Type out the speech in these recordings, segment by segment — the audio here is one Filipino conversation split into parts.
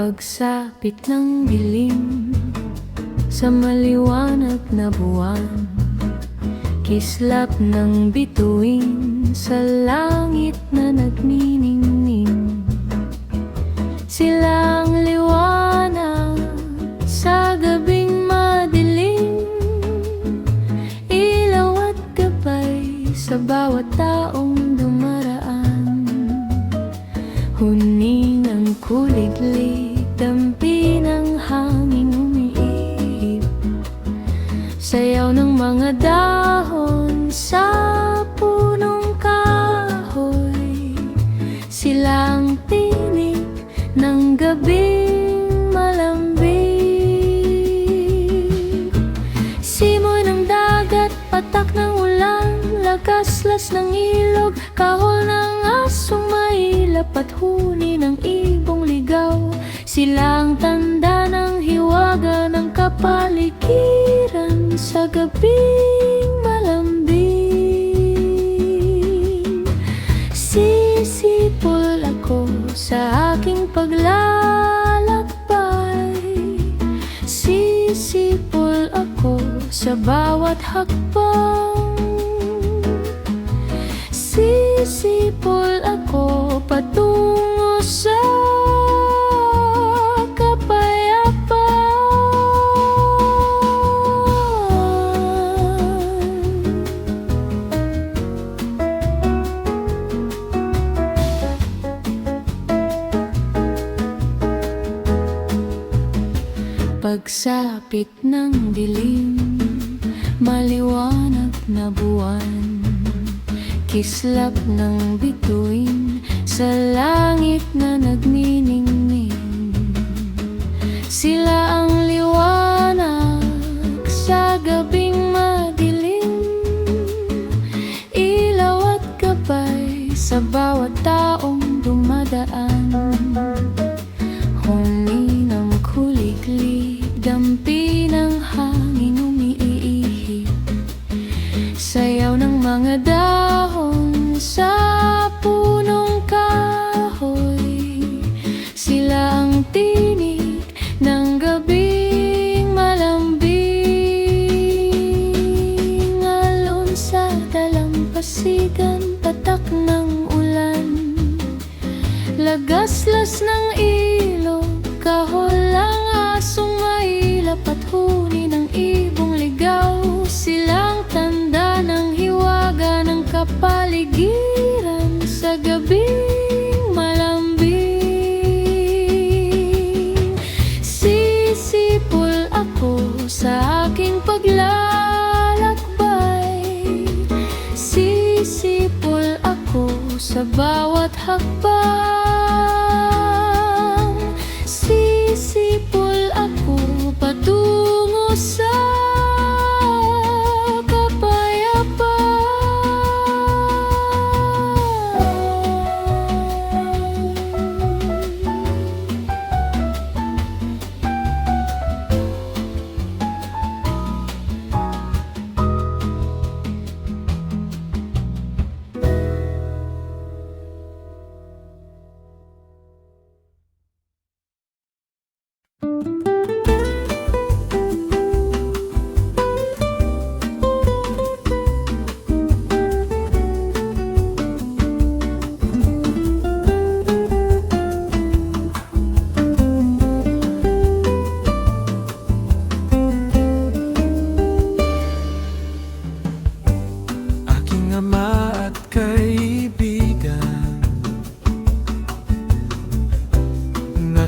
Pagsapit ng dilim sa maliwanag na buwan, kislap ng bituin sa langit na nagniningning. Sila ang liwanag sa gabing madilim, ilaw at gabay sa bawat taong dumaraan. Huning ang kuliglig, dampi ng hangin umiihip, sayaw ng mga dahon sa punong kahoy. Sila ang tinig ng gabing malambing, simoy ng dagat, patak ng ulan, lagaslas ng ilog, kahol ng asong mailap at huni ng ibong ligaw. Sila ang tanda ng hiwaga ng kapaligiran sa gabing malambing. Sisipol ako sa aking paglalakbay, sisipol ako sa bawat hakbang. Sisipol ako patungo sa pagsapit ng dilim, maliwanag na buwan, kislap ng bituin sa langit na nagniningning. Sila ang liwanag sa gabing madilim, ilaw at gabay sa bawat taong dumadaan. Huni ng kuliglig, dampi ng hangin umiihip, sayaw ng mga dahon sa punong kahoy. Sila ang tinig ng gabing malambing, alon sa dalampasigan, patak ng ulan, lagaslas ng ilog, kahol ang asong mailap at huni ng ibong ligaw. Silang tanda ng hiwaga ng kapaligiran sa gabing malambing. Sisipol ako sa aking paglalakbay, sisipol ako sa bawat hakbang. Sisipol ako patungo sa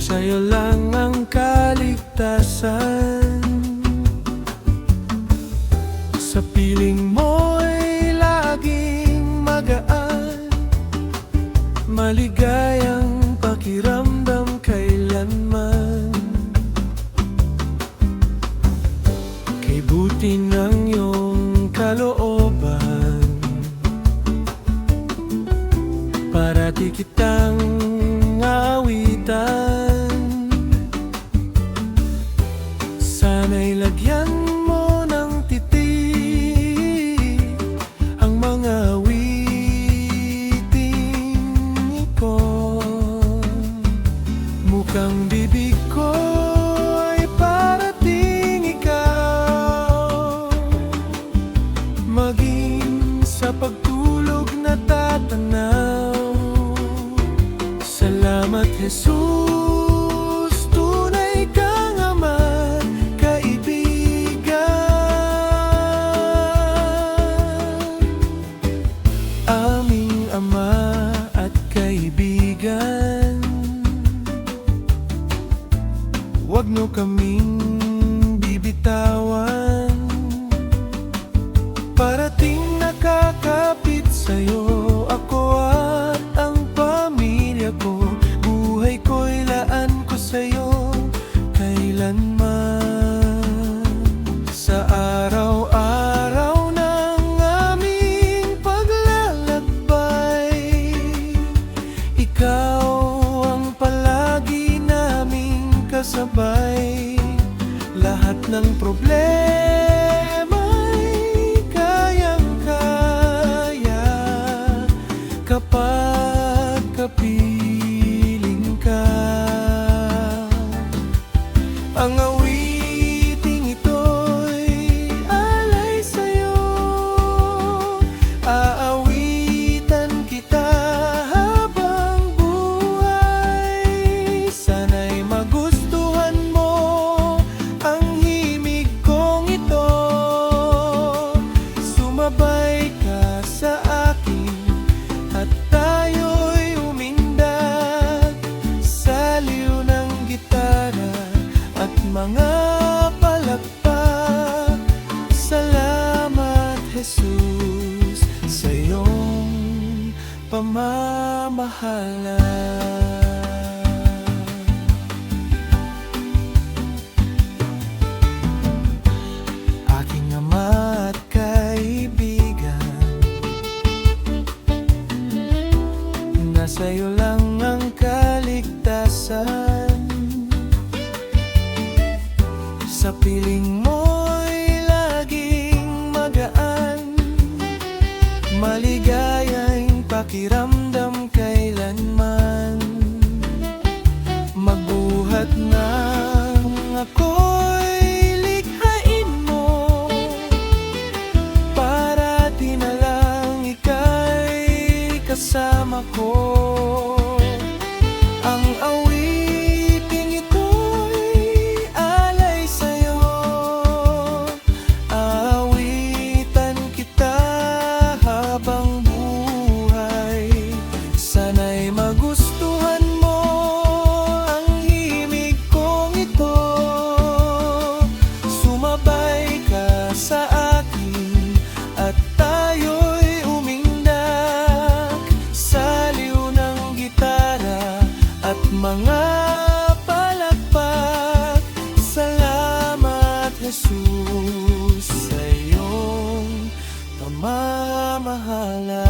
sa'yo lang ang kaligtasan. Sa piling mo'y laging magaan, maligayang pakiramdam kailanman. Kay buti ng iyong kalooban, parati kitang awitan. Sana'y lagyan mo ng titig ang mga awiting ito. Mukhang bibig bitawan. Parating nakakapit sa'yo, ako at ang pamilya ko. Buhay ko'y laan ko sa'yo kailanman. Sa araw-araw ng aming paglalakbay, ikaw ang palagi naming kasabay. Lahat ng problema'y kayang-kaya kapag kapiling ka. Ang awiting ito'y alay sa'yo, aawitan kita habang buhay. Sana'y magustuhan mo ang himig kong ito. Sumabay ka sa akin at tayo'y umindag sa liw ng gitara at mga palakpak. Salamat, Jesus, sa iyong pamamahala. Aking ama at kaibigan, nasa iyo lang ang kaligtasan. Sa piling mo'y laging magaan, maligayang pakiramdam kailanman. Magbuhat ng ako'y likhain mo, parati na lang ika'y kasama ko. Ang awiting ito'y alay sa'yo, aawitan kita habang buhay. Sana'y magustuhan mo ang himig kong ito. Sumabay ka sa akin at tayo'y umindak sa liw ng gitara at mga palakpak. Salamat, Jesus, sa iyong pamamahala.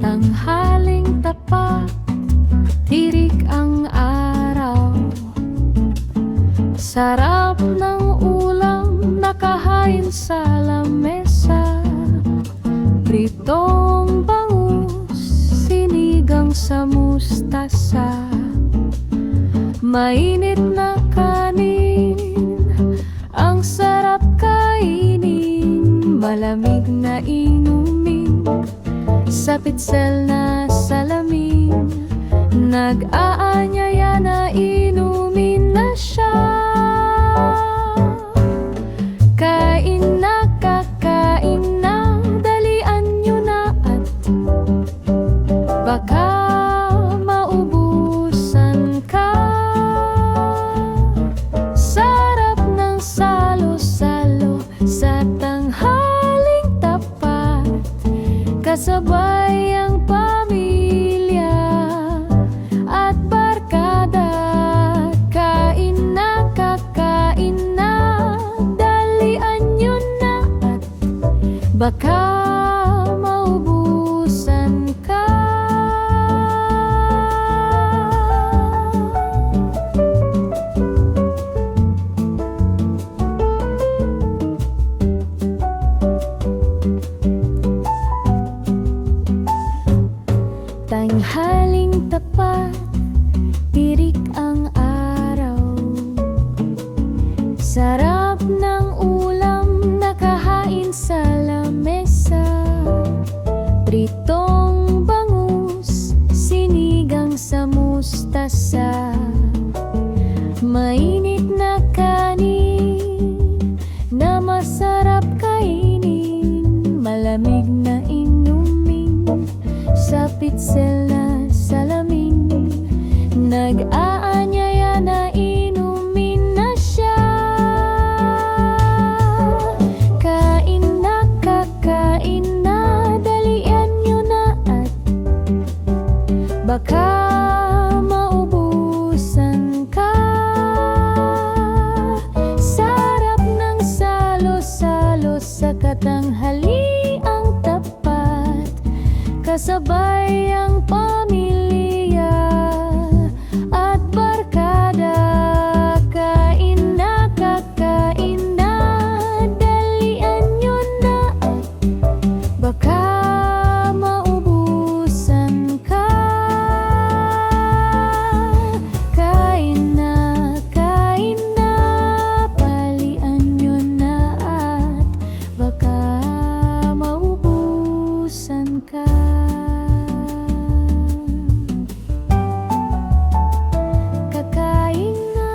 Tanghaling tapat, tirik ang araw. Sarap ng ulam nakahain sa lamesa. Pritong bangus, sinigang sa mustasa. Mainit na kanin, ang sarap kainin. Malamig na inumin, sa pitsel na salamin. Nag-aanyaya na inumin na siya. Kain na, kakain na, dalian nyo na at baka maubusan ka. Sarap ng salo-salo sa tanghaling tapat, kasabay ang pamilya at barkada. Kain na, kakain na, dalian nyo na at baka maubusan ka. Tanghaling tapat, tirik ang araw. Sarap ng ulam nakahain sa lamesa. Pritong bangus, sinigang sa mustasa. Mainit na kanin na masarap kainin, malamig na inumin sa pitsel na salamin. Nag-aanyaya na inumin na siya. Kain na, kakain na, dalian nyo na at baka maubusan ka. Sarap ng salo-salo sa katanghaliang tapat, kasabay ang pamilya at barkada. Kain na, kakain na, dalian nyo na at baka maubusan ka. Kain na, palian nyo na at baka maubusan ka. Kakain na.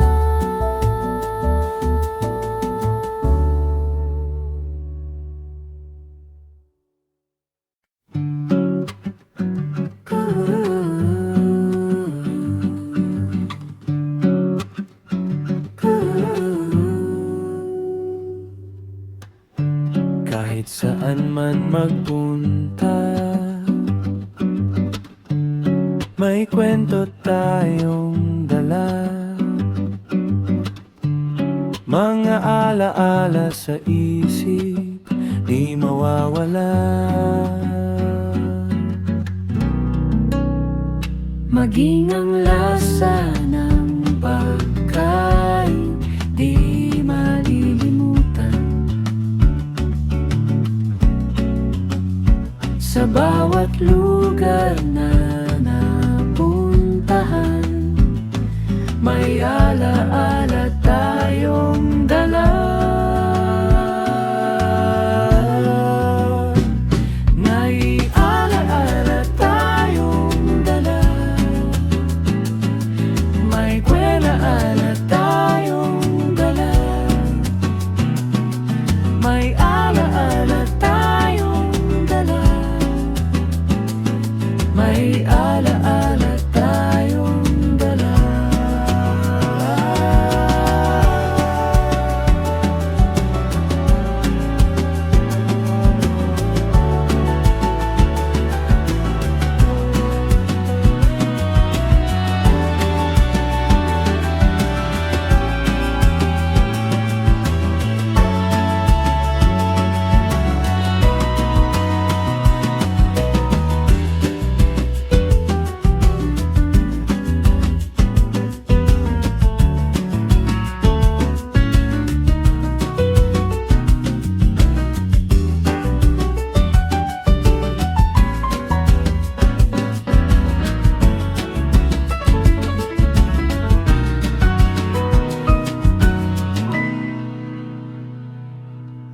Kahit saan man magpunta, may kwento tayong dala. Mga alaala sa isip, di mawawala. Maging ang lasa ng pagkain, di malilimutan. Sa bawat lugar na napuntahan, may alaala tayong dala. May alaala tayong dala. May kwela-ala tayong dala. May alaala tayong dala. May alaala tayong dala.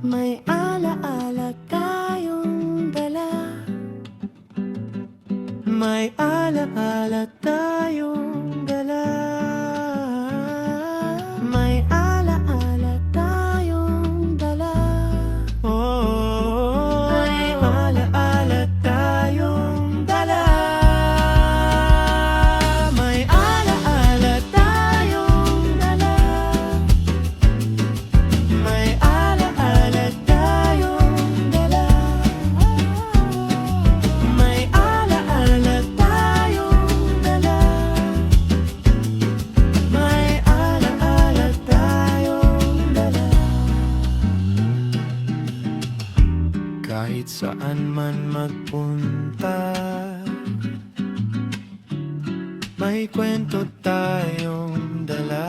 May alaala tayong dala. May alaala tayong dala. May alaala tayong dala. Oh, may alaala tayong dala. May alaala tayong dala. May alaala tayong dala. May alaala tayong dala. May alaala tayong dala. Kahit saan man magpunta, may kwento tayong dala.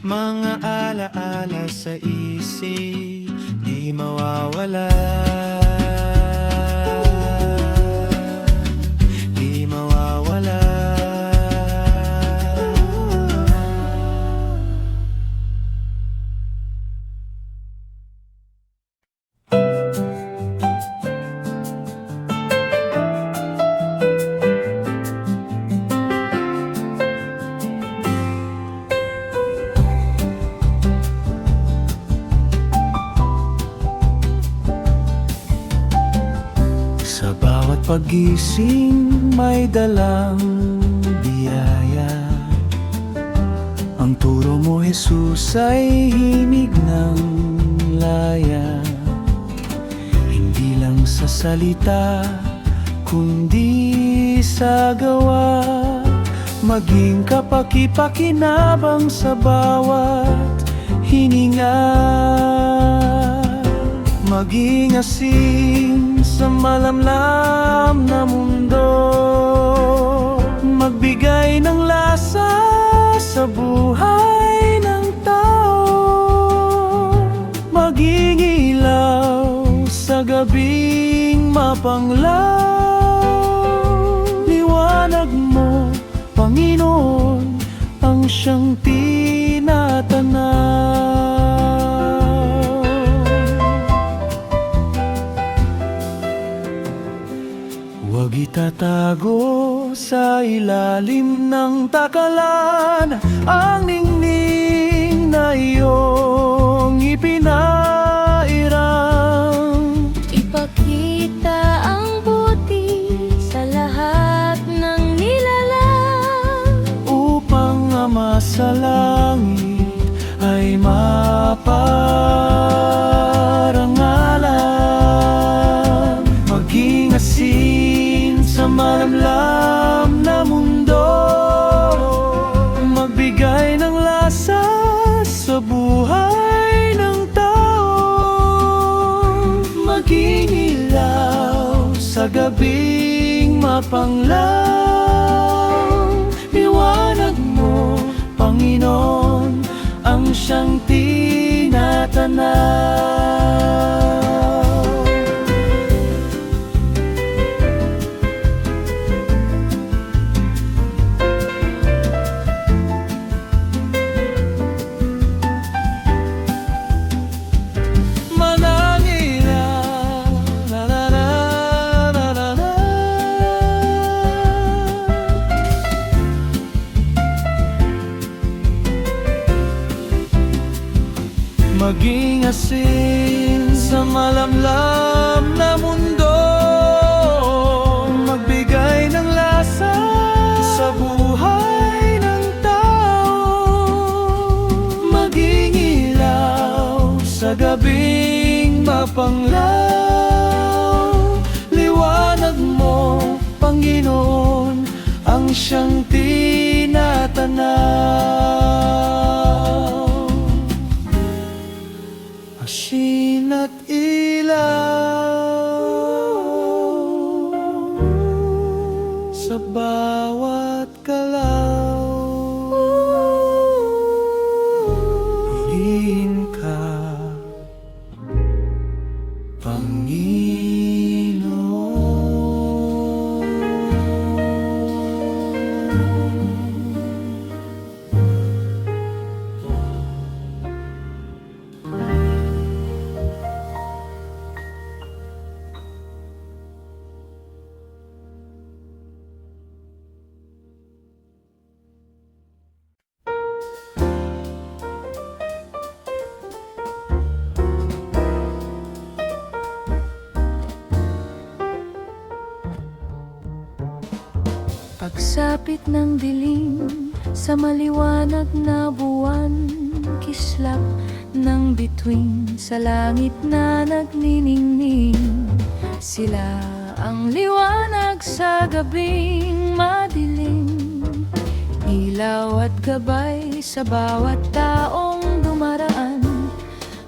Mga alaala sa isip, di mawawala. Di mawawala. pagising may dalang biyaya. Ang turo mo, Jesus, ay himig ng laya. Hindi lang sa salita, kundi sa gawa. Maging kapaki-pakinabang sa bawat hininga. Maging asin sa malamlam na mundo. Magbigay ng lasa sa buhay ng tao. Maging ilaw sa gabing mapanglaw. Liwanag mo, Panginoon, ang siyang tinatanaw. Huwag itatago sa ilalim ng takalan ang ningning na iyong ipinairam. Ipakita ang buti sa lahat ng nilalang, Upang Ama sa langit ay maparangalan. Maging asin sa malamlam na mundo. Magbigay ng lasa sa buhay ng tao. Maging ilaw sa gabing mapanglaw. Liwanag mo, Panginoon, ang siyang tinatanaw. Manangiraw, la la la la la la. Maging asin sa malamlam na mundo. Magbigay ng lasa sa buhay ng tao. Maging ilaw sa gabing mapanglaw. Liwanag mo, Panginoon, ang siyang tinatanaw. Asin at ilaw sa bawat galaw. Purihin ka, Panginoon. pagsapit ng dilim sa maliwanag na buwan, kislap ng bituin sa langit na nagniningning. Sila ang liwanag sa gabing madilim, ilaw at gabay sa bawat taong dumaraan.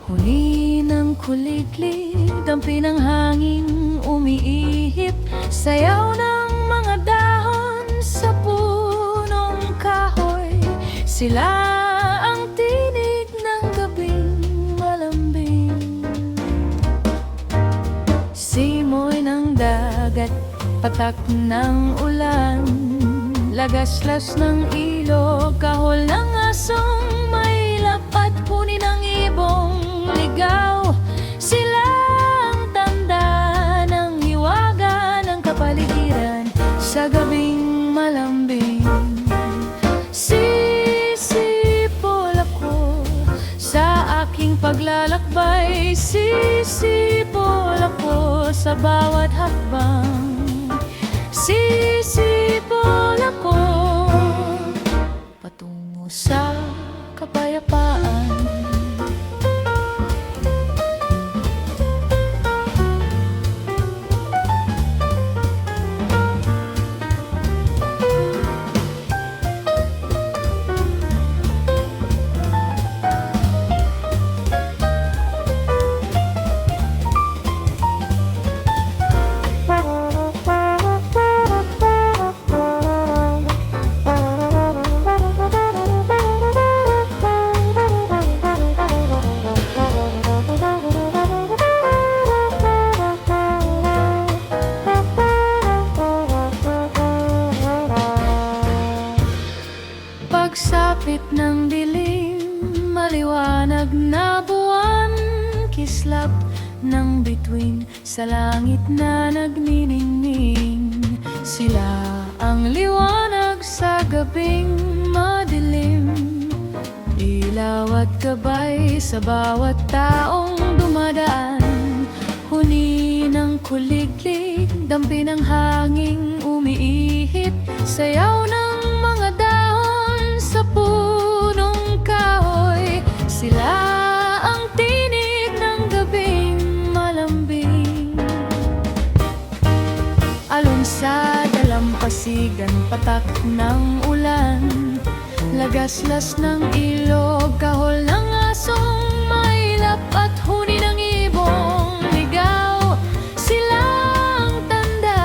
Huni ng kuliglig, dampi ng hangin umiihip, sayaw ng mga dahon sa punong kahoy. Sila ang tinig ng gabing malambing. Simoy ng dagat, patak ng ulan, lagaslas ng ilog, kahol ng asong mailap at huni ng ibong ligaw. Sila ang tanda ng hiwaga ng kapaligiran sa gabing malambing. Sisipol ako sa aking paglalakbay, sisipol ako sa bawat hakbang. Sisipol ako patungo sa kapayapaan. Pagsapit ng dilim, maliwanag na buwan, kislap ng bituin sa langit na nagniningning. Sila ang liwanag sa gabing madilim, ilaw at gabay sa bawat taong dumadaan. Huni ng kuliglig, dampi ng hanging umiihip, sayaw ng mga dahon sa punong kahoy. Sila ang tinig ng gabing malambing, alon sa dalampasigan, patak ng ulan, lagaslas ng ilog, kahol ng asong mailap at huni ng ibong ligaw. Sila ang tanda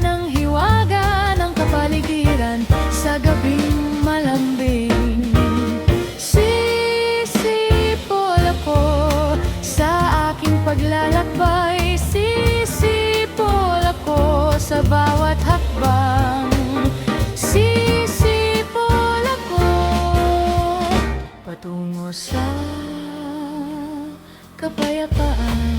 ng hiwaga ng kapaligiran sa gabing malambing. Sisipol ako sa aking paglalakbay, sisipol ako sa bawat hakbang. Sisipol ako patungo sa kapayapaan.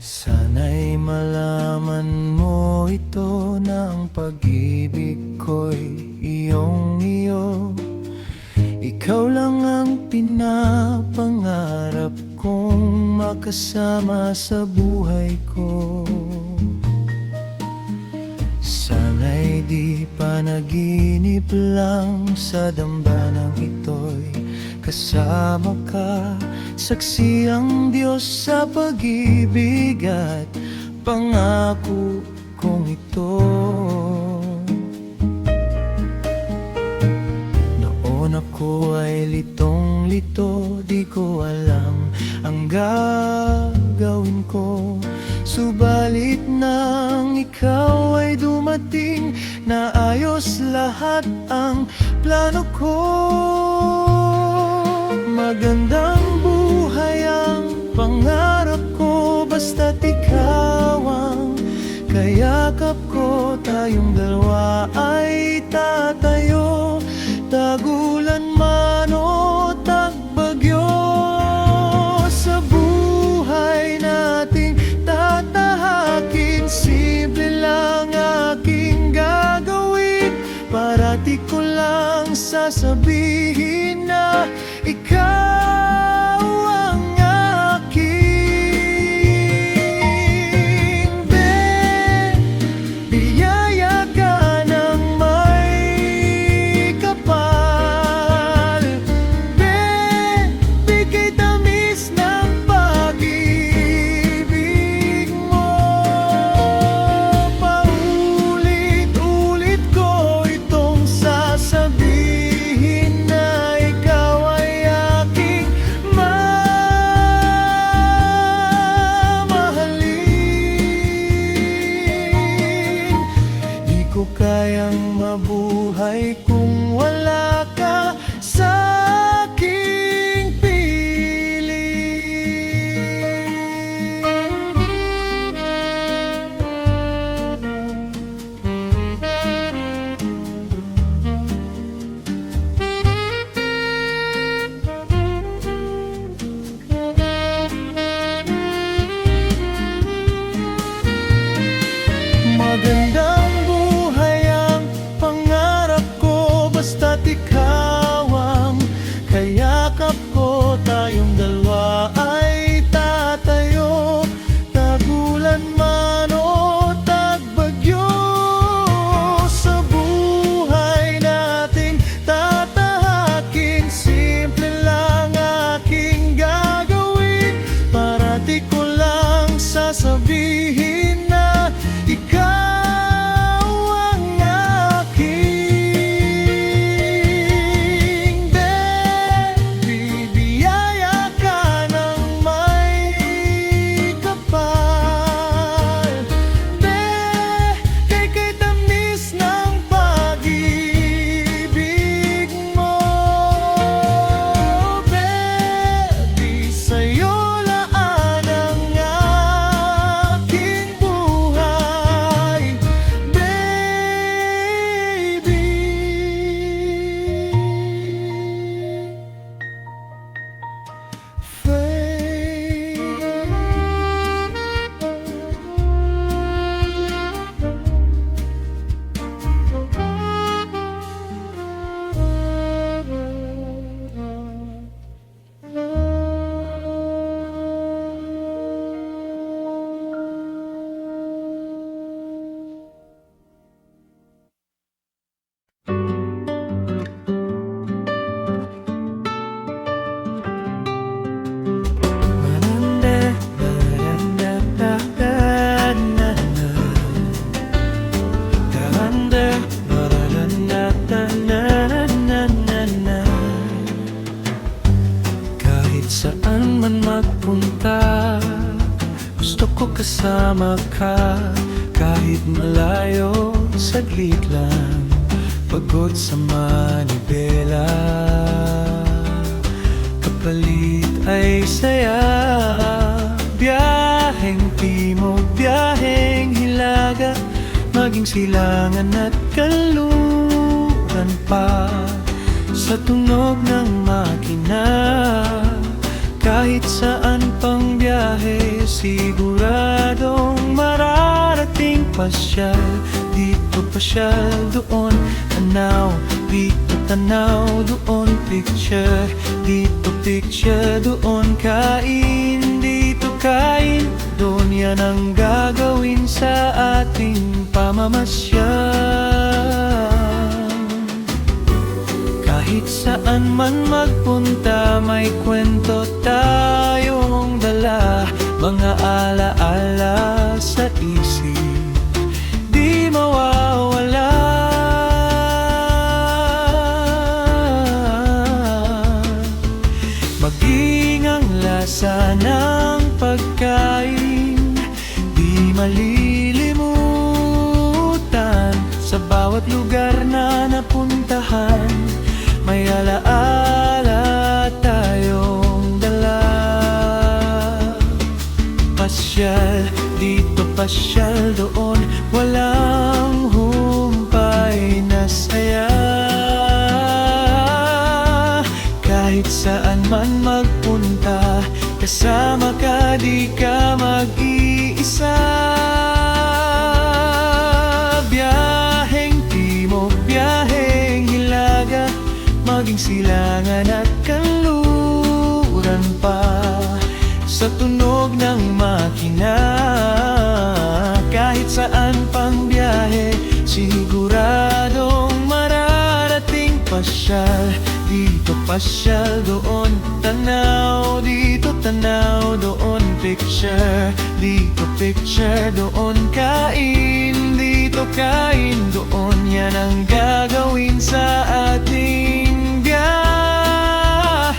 Sana'y malaman mo ito na ang pag-ibig ko'y iyong-iyo. Ikaw lang ang pinapangarap kong makasama sa buhay ko. Sana'y di panaginip lang, sa dambana ito'y kasama ka. Saksi ang Diyos sa pag-ibig at pangako kong ito. Noon ako ay litong-lito, di ko alam ang gagawin ko. Subalit nang ikaw ay dumating, naayos lahat ang plano ko. Magandang buhay ang pangarap ko, basta't ikaw ang kayakap ko. Tayong dalawa ay tatayo, tagulan man o tagbagyo. Sa buhay nating tatahakin, simple lang aking gagawin. Parati ko lang sasabihin na ikaw ang aking biyaya ka ng may sasabihin na ikaw ang aking baby. Biyaya ka ng may kapal, kay tamis ng pag-ibig mo, baby. Sa'yo laan ang aking buhay, baby. Kahit saan man magpunta, gusto ko kasama ka. Kahit malayo, saglit lang, pagod sa manibela, kapalit ay saya. Biyaheng timog, biyaheng hilaga, maging silangan at kanluran pa sa tunog ng makina. Kahit saan pang biyahe, siguradong mararating. Pasyal dito, pasyal doon, tanaw dito, tanaw doon. Picture dito, picture doon. Kain dito, kain doon. Yan ang gagawin sa ating pamamasyal. Kahit saan man magpunta, may kwento tayong dala. Mga alaala sa isip, di mawawala. Maging ang lasa ng pagkain, di malilimutan. Sa bawat lugar na napuntahan, may alaala tayong dala. Pasyal dito, pasyal doon, walang humpay na saya. Kahit saan man magpunta, kasama ka, di ka mag-iisa. Biyaheng timog, biyaheng hilaga, maging silangan at kanluran pa sa tunog ng makina. Kahit saan pang biyahe, siguradong mararating. Pasyal dito, pasyal doon, tanaw dito, tanaw doon. Picture dito, picture doon. Kain dito, kain doon. Yan ang gagawin sa ating biyahe.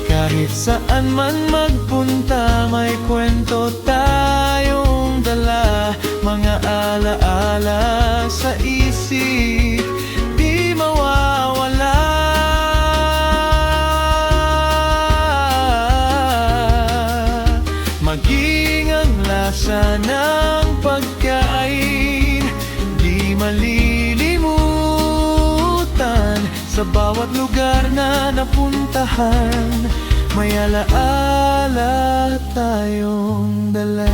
Kahit saan man magpunta, may kwento tayong dala. Mga alaala sa isip, di mawawala. Maging ang lasa ng pagkain, di malilimutan. Sa bawat lugar na napuntahan, may alaala tayong dala.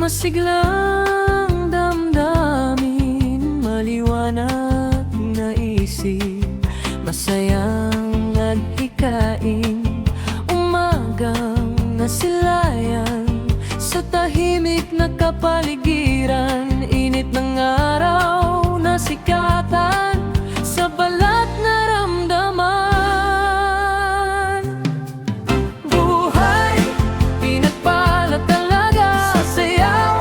Masiglang damdamin, maliwanag na isip, masayang naghikain, umagang nasilayan sa tahimik na kapaligiran, init ng araw na sikatan sa balat na ramdaman. Buhay, pinagpala talaga, sayaw,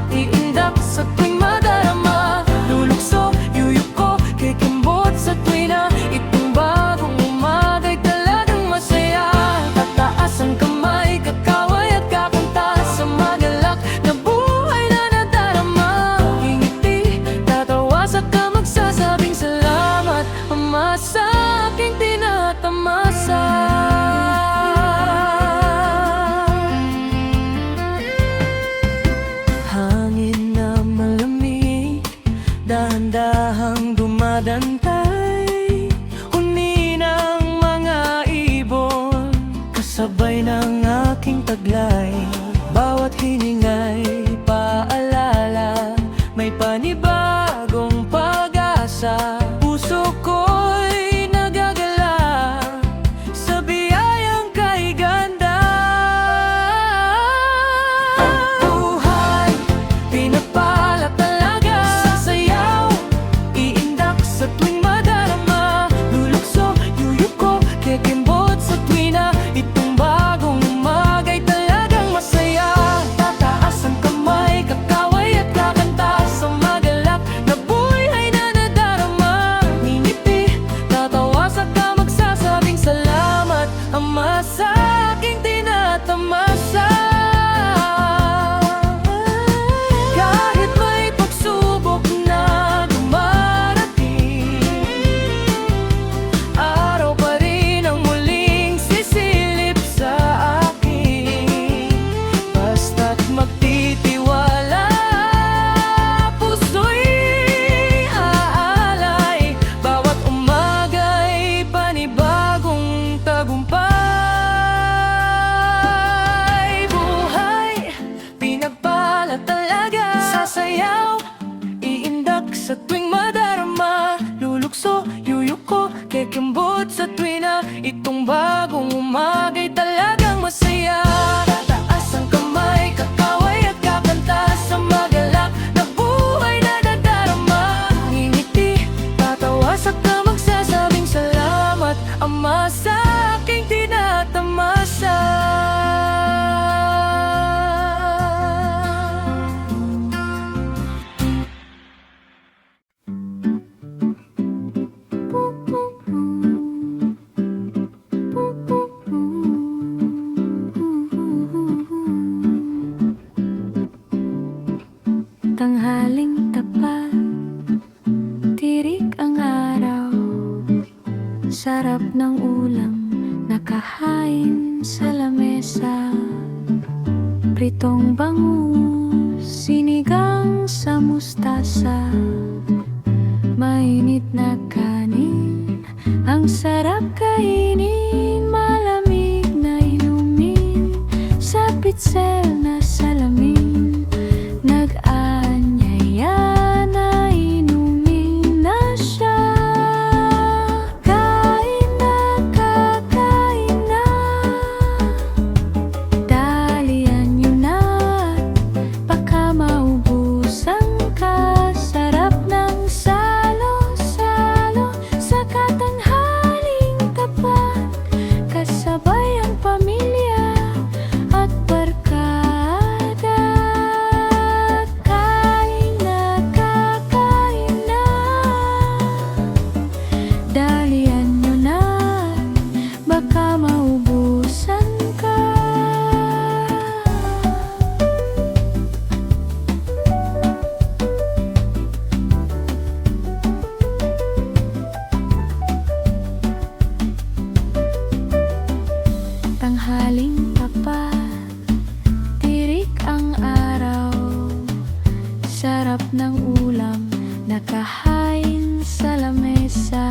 iindak sa tuwing madarama, lulukso, yuyuko, kikimbot sa tuwing na itong bagong umagay talagang masaya. Tataas ang kamay, kakaway at kakanta sa magalak na buhay na nadarama. Ngingiti, tatawa sa ka magsasabing salamat, Ama, sa aking tinatamasa. Hangin na malamig, dahan-dahang dumadantay, huni ng mga ibon, kasabay ng aking taglay. Bawat hiningay, paalala, may panibagong pag-asa. Puso ko'y nagagala sa biyayang kay ganda. Buhay, pinagpala talaga, sasayaw, iindak sa tuwing madarama, lulukso, yuyuko, kikimbot sa tuwing na itong bagong umagay talagang masaya. Tataas ang kamay, kakaway at kakanta sa magalak na buhay na nadarama. Ngingiti, tatawa sa ka magsasabing salamat, Ama, sa aking tinatamasa. Kahit may pagsubok na dumarating, araw pa rin ang muling sisilip sa akin. Basta't magtitiwala, puso'y aalay, bawat umaga'y panibagong tagumpay. Buhay, pinagpala talaga, sasayaw, iindak sa tuwing madarama, lulukso, yuyuko, kikimbot sa tuwing na itong bagong umagay talagang masaya. Tataas ang kamay, kakaway at kakanta sa magalak na buhay na nadarama. Ngingiti, tatawa sa ka magsasabing salamat, Ama, sa aking tinatamasa. Tanghaling tapat, tirik ang araw, sarap ng ulam nakahain sa lamesa. Pritong bangus, sinigang sa mustasa, mainit na kanin, ang sarap kainin, malamig na inumin, sa pitsel na salamin, nag-anyaya na inumin na siya. Kain na, kakain na, dalian nyo na, baka maubusan ka. Sarap ng salo-salo sa katanghaling tapat, kasabay ang pamilya at barkada. Kain na, kakain na, dalian nyo na, baka maubusan ka. Tanghaling tapat, tirik ang araw, sarap ng ulam nakahain sa lamesa.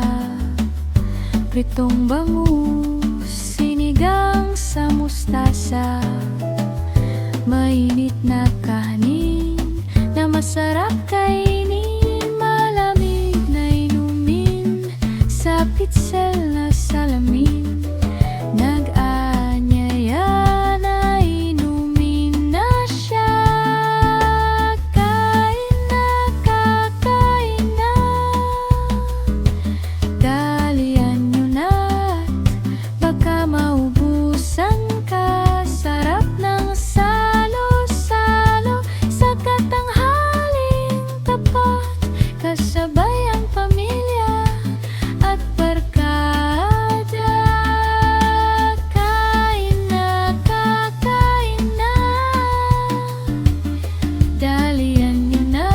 Pritong bangus, sinigang sa mustasa, mainit na kanin, masarap kainin, malamig na inumin, sa pitsel na salamin. Nag-anyaya na inumin na siya. Kain na, kakain na, dalian nyo na, baka maubusan ka. Sarap ng salo-salo sa katanghaling tapat, kasabay ang pamilya at barkada. Kain na, kakain na, dalian nyo na,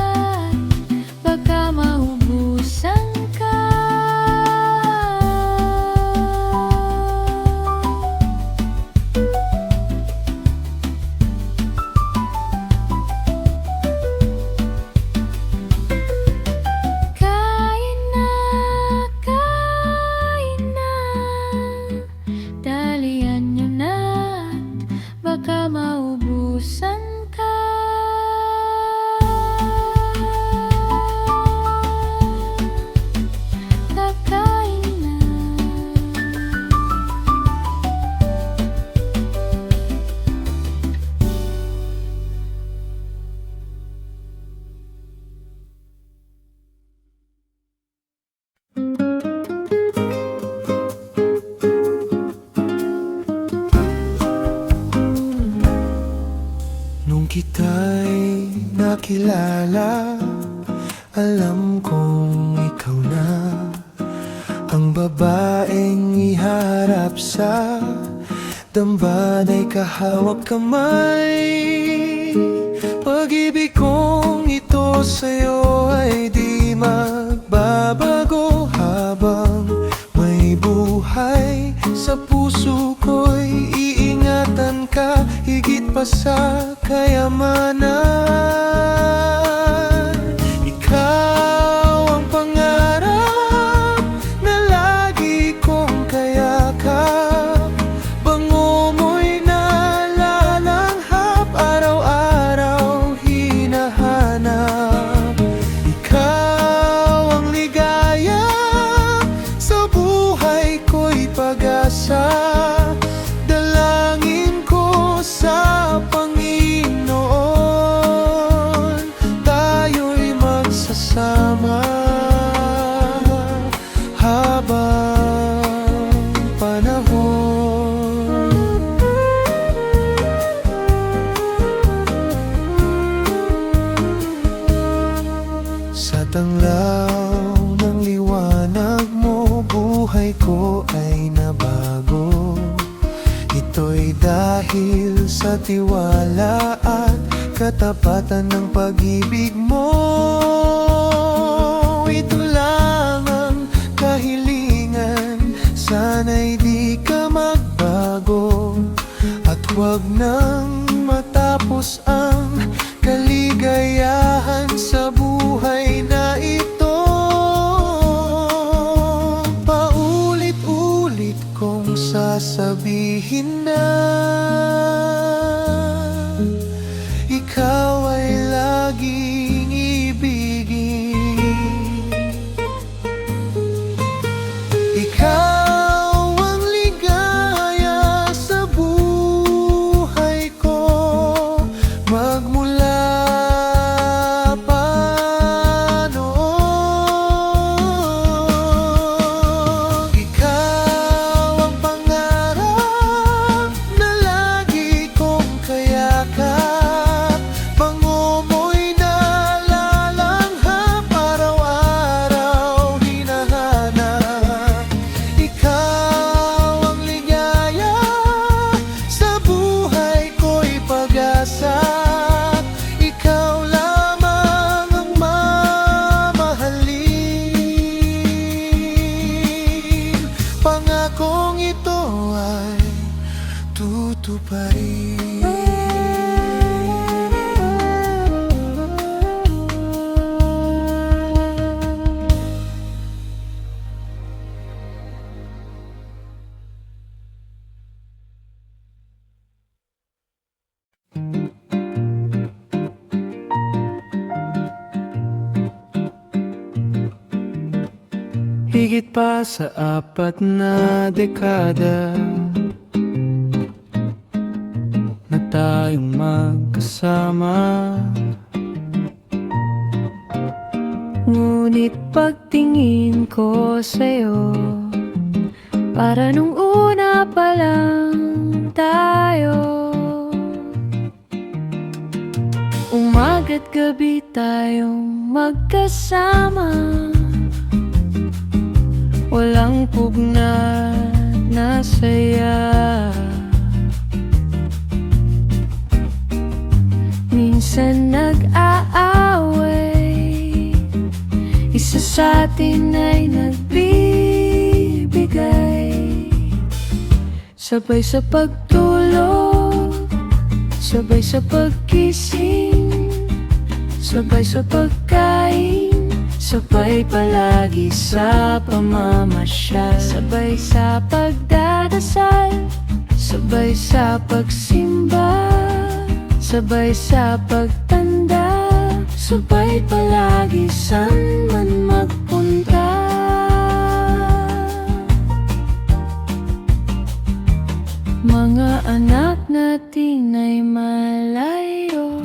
baka maubusan ka. Kain na, kain na, dalian nyo na, baka maubusan ka. Kakain na. Nung kita'y nakilala, alam kong ikaw na ang babaeng iharap sa dambanay kahawak kamay. Pag-ibig kong ito sa'yo ay di magbabago habang may buhay. Sa puso ko'y iingatan ka higit pa sa kayamanan. Ikaw ang pangarap na lagi kong kayakap, bango mo'y nalalanghap, araw-araw hinahanap. Ikaw ang ligaya, sa buhay ko'y pag-asa, dalangin ko sa Panginoon, tayo'y magsasama habang panahon. Sa tanglaw ng liwanag mo, buhay ko ay nabago. Ito'y dahil sa tiwala at katapatan ng pag-ibig mo. Ito lang ang kahilingan, sana'y di ka magbago, at huwag nang matapos ang kaligayahan sa buhay na ito. Paulit-ulit kong sasabihin na ikaw ay laging ibigin. Ikaw ang ligaya sa buhay ko, magmula pa noon. Ikaw ang pangarap na Higit pa sa 4 na dekada na tayong magkasama. Ngunit pagtingin ko sa'yo, para nung una pa lang tayo, umaga't gabi tayong magkasama. Walang pugnat na saya. Minsan nag-aaway, isa sa atin ay nagbibigay. Sabay sa pagtulog, sabay sa pagkising, sabay sa pagkain, sabay palagi sa pamamasyal, sabay sa pagdadasal, sabay sa pagsimba, sabay sa pagtanda, sabay palagi saan man magpunta. Mga anak natin ay malayo,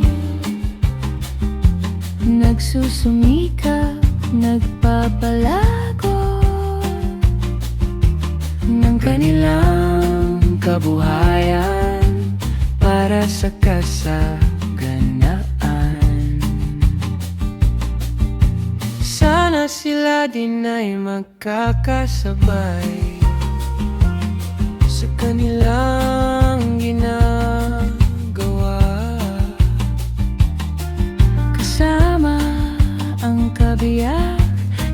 nagsusumikap, nagpapalago ng kanilang kabuhayan para sa kasaganaan. Sana sila din ay magkakasabay sa kanilang ginagawa, kasama ang kabiyak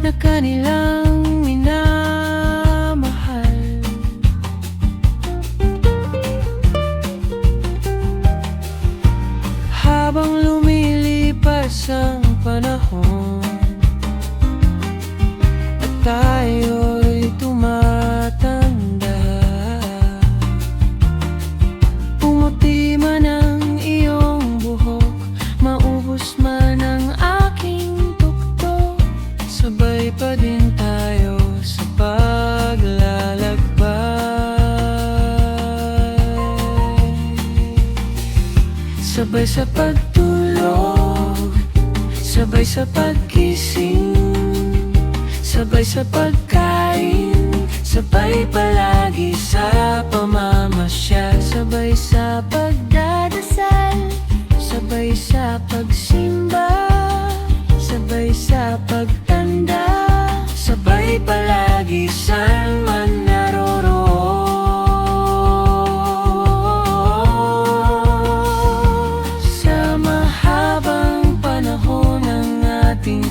na kanilang minamahal. Habang lumilipas ang panahon at tayo'y tumatanda, pumuti man ang iyong buhok, maubos man ang aking tuktok, sabay pa din tayo sa paglalakbay. Sabay sa pagtulog, sabay sa pagkising, sabay sa pagkain, sabay palagi sa pamamasyal, sabay sa pagdadasal, sabay sa pagsimba, sabay sa pagtanda, sabay palagi saan man naroroon. Sa mahabang panahon ng ating